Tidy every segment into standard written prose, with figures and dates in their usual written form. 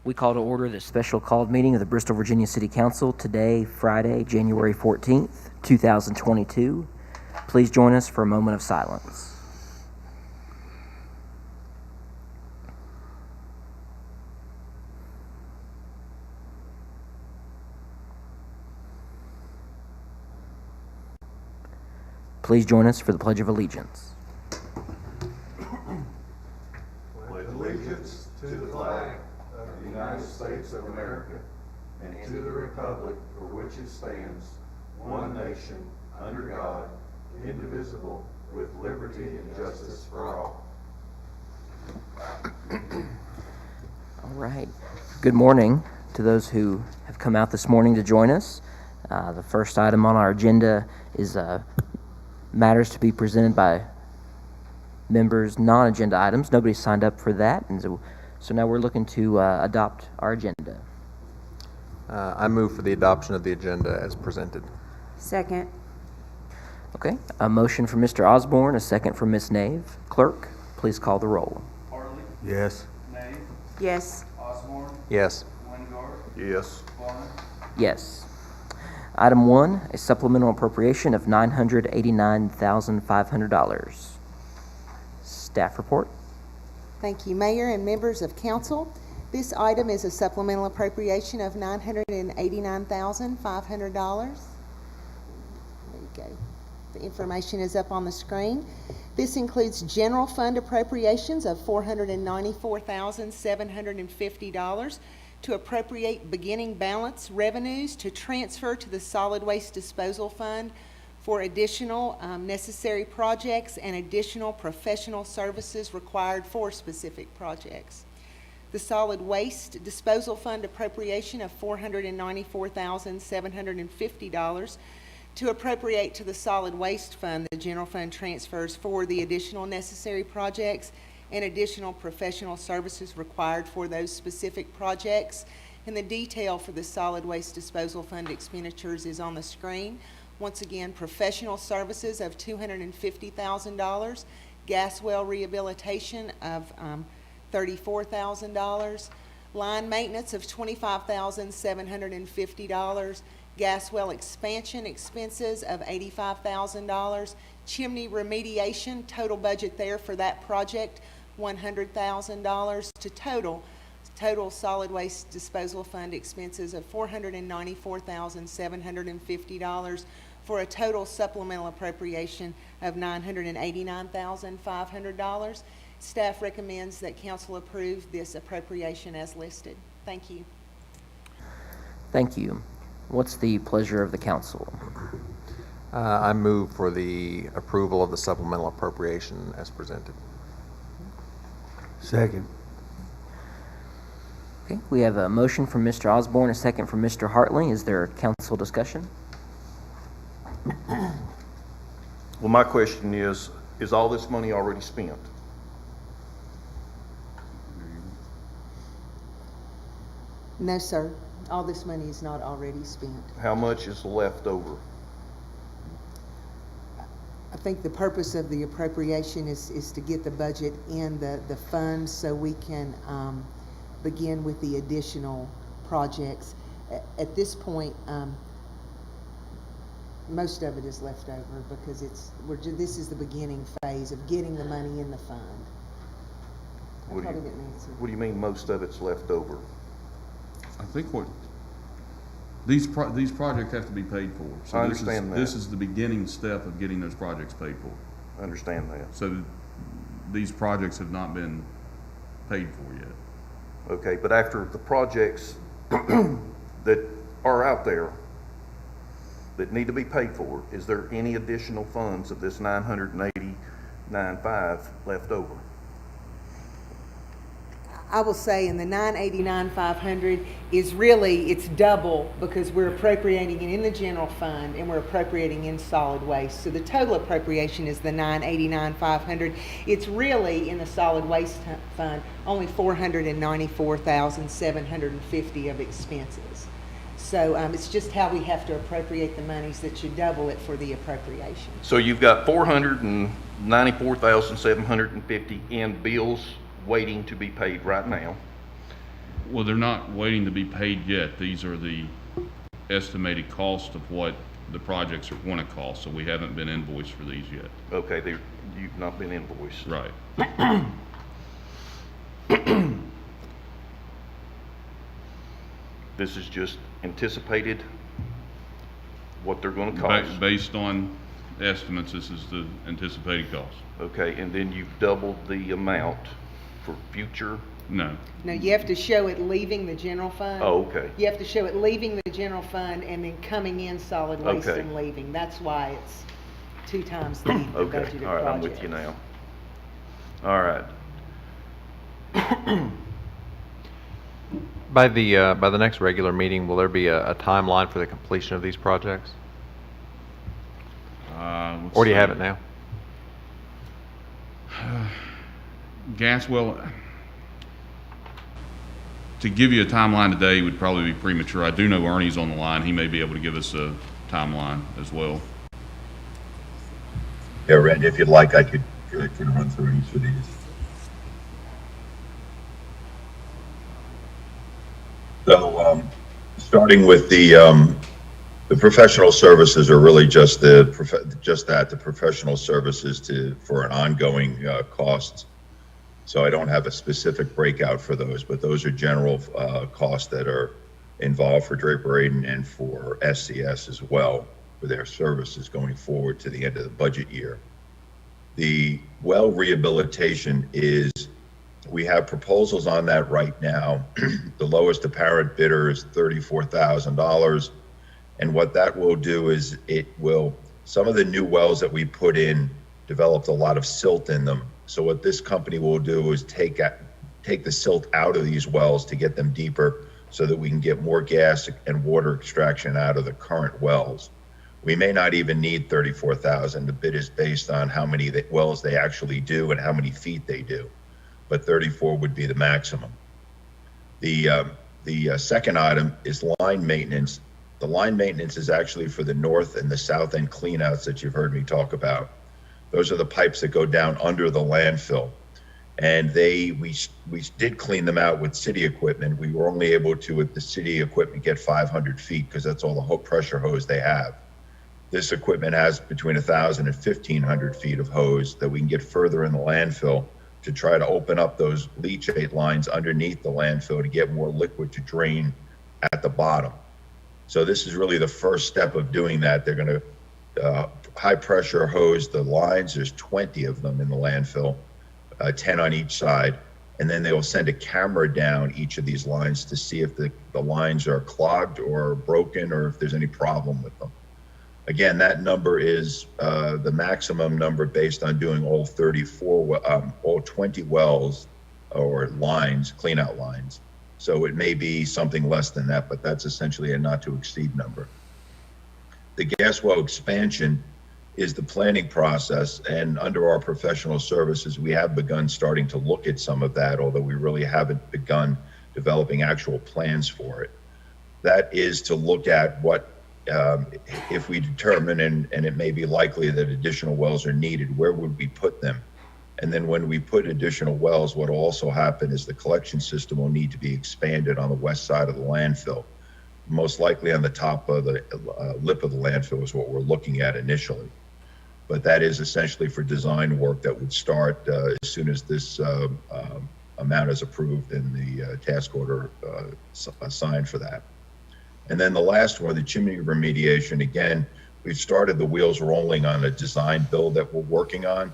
We call to order the special called meeting of the Bristol, Virginia City Council today, Friday, January 14th, 2022. Please join us for a moment of silence. Please join us for the Pledge of Allegiance. Pledge allegiance to the flag of the United States of America and to the republic for which it stands, one nation, under God, indivisible, with liberty and justice for all. All right. Good morning to those who have come out this morning to join us. The first item on our agenda is matters to be presented by members, non-agenda items. Nobody signed up for that, and so now we're looking to adopt our agenda. I move for the adoption of the agenda as presented. Second. Okay, a motion from Mr. Osborne, a second from Ms. Nave. Clerk, please call the roll. Hartley. Yes. Nave. Yes. Osborne. Yes. Wingard. Yes. Vaughn. Yes. Item 1, a supplemental appropriation of $989,500. Staff report. Thank you, Mayor and members of Council. This item is a supplemental appropriation of $989,500. There you go. The information is up on the screen. This includes general fund appropriations of $494,750 to appropriate beginning balance revenues to transfer to the Solid Waste Disposal Fund for additional necessary projects and additional professional services required for specific projects. The Solid Waste Disposal Fund appropriation of $494,750 to appropriate to the Solid Waste Fund, the general fund transfers for the additional necessary projects and additional professional services required for those specific projects. And the detail for the Solid Waste Disposal Fund expenditures is on the screen. Once again, professional services of $250,000, gas well rehabilitation of $34,000, line maintenance of $25,750, gas well expansion expenses of $85,000, chimney remediation, total budget there for that project, $100,000 to total solid waste disposal fund expenses of $494,750 for a total supplemental appropriation of $989,500. Staff recommends that council approve this appropriation as listed. Thank you. Thank you. What's the pleasure of the council? I move for the approval of the supplemental appropriation as presented. Second. Okay, we have a motion from Mr. Osborne, a second from Mr. Hartley. Is there council discussion? Well, my question is all this money already spent? No, sir. All this money is not already spent. How much is left over? I think the purpose of the appropriation is to get the budget in the funds so we can begin with the additional projects. At this point, most of it is left over because this is the beginning phase of getting the money in the fund. What do you mean most of it's left over? I think what these projects have to be paid for. So I understand that. This is the beginning step of getting those projects paid for. I understand that. So these projects have not been paid for yet. Okay, but after the projects that are out there that need to be paid for, is there any additional funds of this $989,500 left over? I will say in the $989,500 is really, it's double because we're appropriating it in the general fund and we're appropriating in solid waste. So the total appropriation is the $989,500. It's really in the solid waste fund only $494,750 of expenses. So it's just how we have to appropriate the monies that you double it for the appropriation. So you've got $494,750 in bills waiting to be paid right now. Well, they're not waiting to be paid yet. These are the estimated cost of what the projects are going to cost, so we haven't been invoiced for these yet. Okay, you've not been invoiced. Right. This is just anticipated what they're gonna cost. Based on estimates, this is the anticipated cost. Okay, and then you've doubled the amount for future, No. No, you have to show it leaving the general fund. oh, okay. You have to show it leaving the general fund and then coming in solid waste Okay. and leaving. That's why it's 2 times the budgeted Okay, project. all right, I'm with you now. All right, By the next regular meeting, will there be a timeline for the completion of these projects? Let's Or do you see. have it now? Gas well, to give you a timeline today would probably be premature. I do know Ernie's on the line. He may be able to give us a timeline as well. Yeah, Randy, if you'd like, I could run through each of these. So, starting with the professional services are really just the professional services for an ongoing costs. So I don't have a specific breakout for those, but those are general costs that are involved for Draper Aden and for SCS as well for their services going forward to the end of the budget year. The well rehabilitation is, we have proposals on that right now. The lowest apparent bidder is $34,000. And what that will do is some of the new wells that we put in developed a lot of silt in them. So what this company will do is take the silt out of these wells to get them deeper so that we can get more gas and water extraction out of the current wells. We may not even need 34,000. The bid is based on how many wells they actually do and how many feet they do. But 34 would be the maximum. The second item is line maintenance. The line maintenance is actually for the north and the south end cleanouts that you've heard me talk about. Those are the pipes that go down under the landfill. And we did clean them out with city equipment. We were only able to, with the city equipment, get 500 feet because that's all the pressure hose they have. This equipment has between 1,000 and 1,500 feet of hose that we can get further in the landfill to try to open up those leachate lines underneath the landfill to get more liquid to drain at the bottom. So this is really the first step of doing that. They're going to high pressure hose the lines. There's 20 of them in the landfill, 10 on each side. And then they will send a camera down each of these lines to see if the lines are clogged or broken or if there's any problem with them. Again, that number is the maximum number based on doing all 20 wells or lines, clean out lines. So it may be something less than that, but that's essentially a not to exceed number. The gas well expansion is the planning process, and under our professional services, we have begun starting to look at some of that, although we really haven't begun developing actual plans for it. That is to look at what, if we determine, and it may be likely that additional wells are needed, where would we put them? And then when we put additional wells, what will also happen is the collection system will need to be expanded on the west side of the landfill. Most likely on the top of the lip of the landfill is what we're looking at initially. But that is essentially for design work that would start as soon as this amount is approved and the task order assigned for that. And then the last one, the chimney remediation, again, we've started the wheels rolling on a design build that we're working on.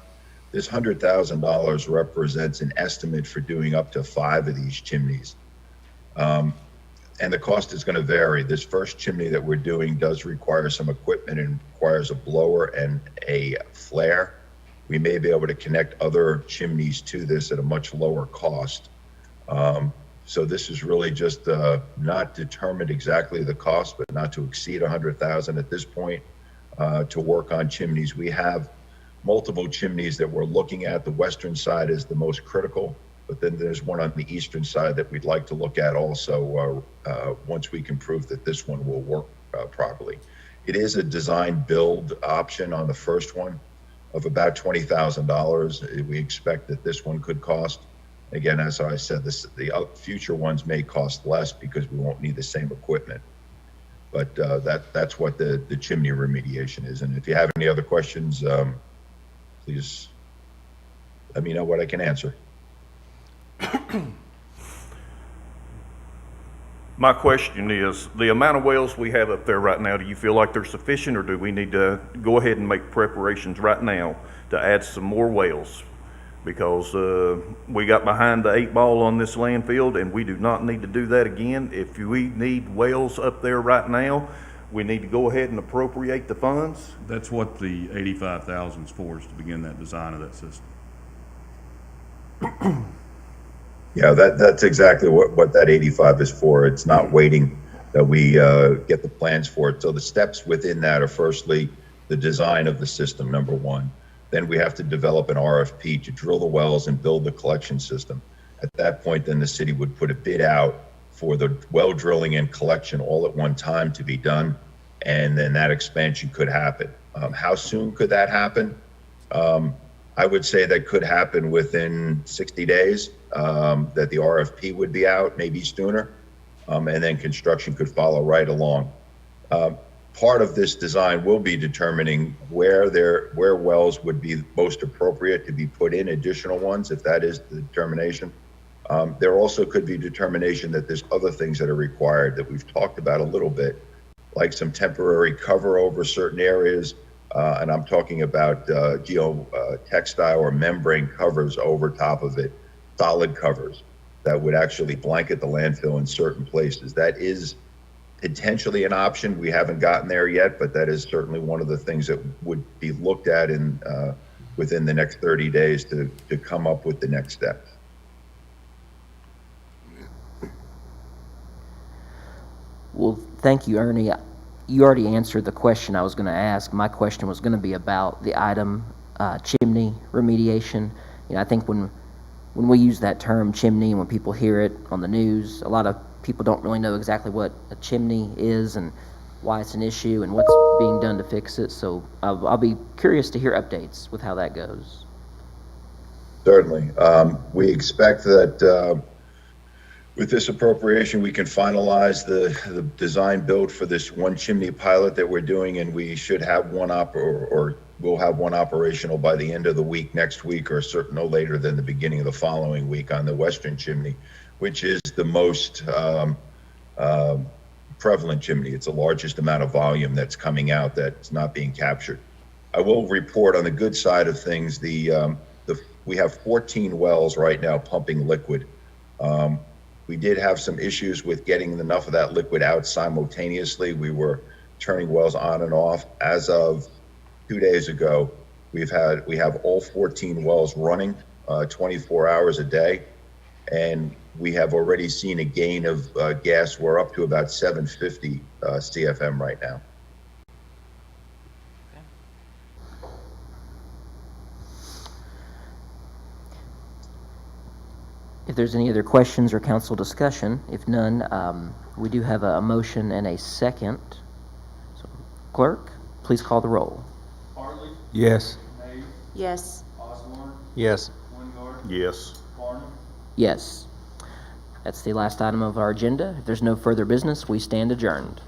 This $100,000 represents an estimate for doing up to 5 of these chimneys. And the cost is going to vary. This first chimney that we're doing does require some equipment and requires a blower and a flare. We may be able to connect other chimneys to this at a much lower cost. So this is really just not determined exactly the cost, but not to exceed 100,000 at this point to work on chimneys. We have multiple chimneys that we're looking at. The western side is the most critical, but then there's one on the eastern side that we'd like to look at also once we can prove that this one will work properly. It is a design build option on the first one of about $20,000. We expect that this one could cost. Again, as I said, the future ones may cost less because we won't need the same equipment. But that's what the chimney remediation is. And if you have any other questions, please let me know what I can answer. My question is, the amount of wells we have up there right now, do you feel like they're sufficient, or do we need to go ahead and make preparations right now to add some more wells? Because we got behind the 8 ball on this landfill, and we do not need to do that again. If we need wells up there right now, we need to go ahead and appropriate the funds. That's what the 85,000 is for, is to begin that design of that system. Yeah, that's exactly what that 85 is for. It's not waiting that we get the plans for it. So the steps within that are firstly the design of the system, number one. Then we have to develop an RFP to drill the wells and build the collection system. At that point, then the city would put a bid out for the well drilling and collection all at one time to be done, and then that expansion could happen. How soon could that happen? I would say that could happen within 60 days, that the RFP would be out, maybe sooner, and then construction could follow right along. Part of this design will be determining where wells would be most appropriate to be put in, additional ones, if that is the determination. There also could be determination that there's other things that are required that we've talked about a little bit, like some temporary cover over certain areas, and I'm talking about geotextile or membrane covers over top of it, solid covers that would actually blanket the landfill in certain places. That is potentially an option. We haven't gotten there yet, but that is certainly one of the things that would be looked at in within the next 30 days to come up with the next steps. Well, thank you, Ernie. You already answered the question I was going to ask. My question was going to be about the item chimney remediation. You know, I think when we use that term chimney, and when people hear it on the news, a lot of people don't really know exactly what a chimney is and why it's an issue and what's being done to fix it. So I'll be curious to hear updates with how that goes. Certainly. We expect that with this appropriation, we can finalize the design build for this one chimney pilot that we're doing, and we should have one we'll have one operational by the end of the week next week, or no later than the beginning of the following week on the western chimney, which is the most prevalent chimney. It's the largest amount of volume that's coming out that's not being captured. I will report on the good side of things. We have 14 wells right now pumping liquid. We did have some issues with getting enough of that liquid out simultaneously. We were turning wells on and off. As of 2 days ago, we have all 14 wells running 24 hours a day, and we have already seen a gain of gas. We're up to about 750 CFM right now. If there's any other questions or council discussion, if none, we do have a motion and a second. So, clerk, please call the roll. Hartley, Yes. May, Yes. Osborne, Yes. Wingard, Yes. Barnum. Yes. That's the last item of our agenda. If there's no further business, we stand adjourned.